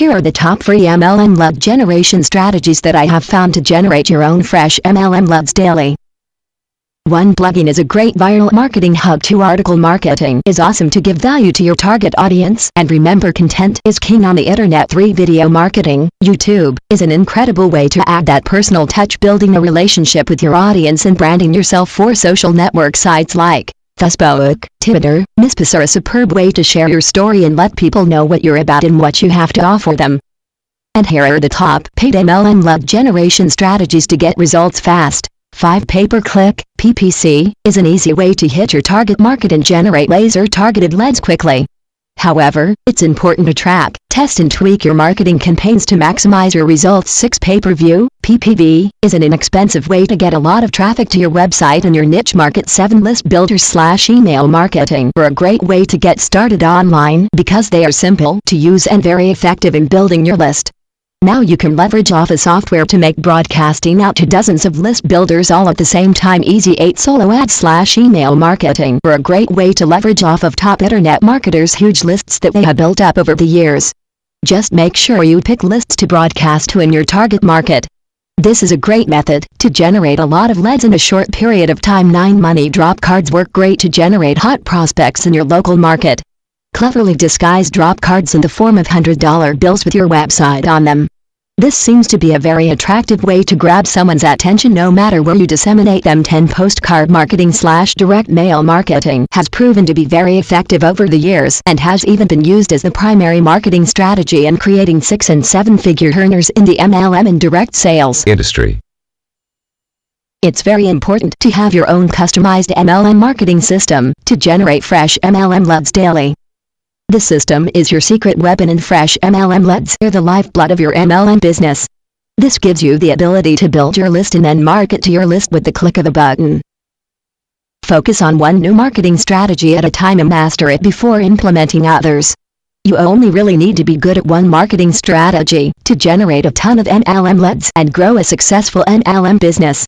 Here are the top free MLM lead generation strategies that I have found to generate your own fresh MLM leads daily. 1. Blogging is a great viral marketing hub. 2. Article marketing is awesome to give value to your target audience, and remember, content is king on the internet. 3. Video marketing. YouTube is an incredible way to add that personal touch, building a relationship with your audience and branding yourself. 4. Social network sites like Facebook, Twitter, Mispass are a superb way to share your story and let people know what you're about and what you have to offer them. And here are the top paid MLM lead generation strategies to get results fast. 5. Pay-per-click. PPC is an easy way to hit your target market and generate laser-targeted leads quickly. However, it's important to track, test and tweak your marketing campaigns to maximize your results. 6. Pay-per-view. PPV is an inexpensive way to get a lot of traffic to your website and your niche market. 7. List builders/email marketing are a great way to get started online because they are simple to use and very effective in building your list. Now you can leverage Office software to make broadcasting out to dozens of list builders all at the same time easy. 8. Solo ads/email marketing are a great way to leverage off of top internet marketers' huge lists that they have built up over the years. Just make sure you pick lists to broadcast to in your target market. This is a great method to generate a lot of leads in a short period of time. 9. Money drop cards work great to generate hot prospects in your local market. Cleverly disguise drop cards in the form of $100 bills with your website on them. This seems to be a very attractive way to grab someone's attention no matter where you disseminate them. 10. Postcard marketing/direct mail marketing has proven to be very effective over the years and has even been used as the primary marketing strategy in creating 6- and 7-figure earners in the MLM and direct sales industry. It's very important to have your own customized MLM marketing system to generate fresh MLM leads daily. This system is your secret weapon, and fresh MLM leads are the lifeblood of your MLM business. This gives you the ability to build your list and then market to your list with the click of a button. Focus on one new marketing strategy at a time and master it before implementing others. You only really need to be good at one marketing strategy to generate a ton of MLM leads and grow a successful MLM business.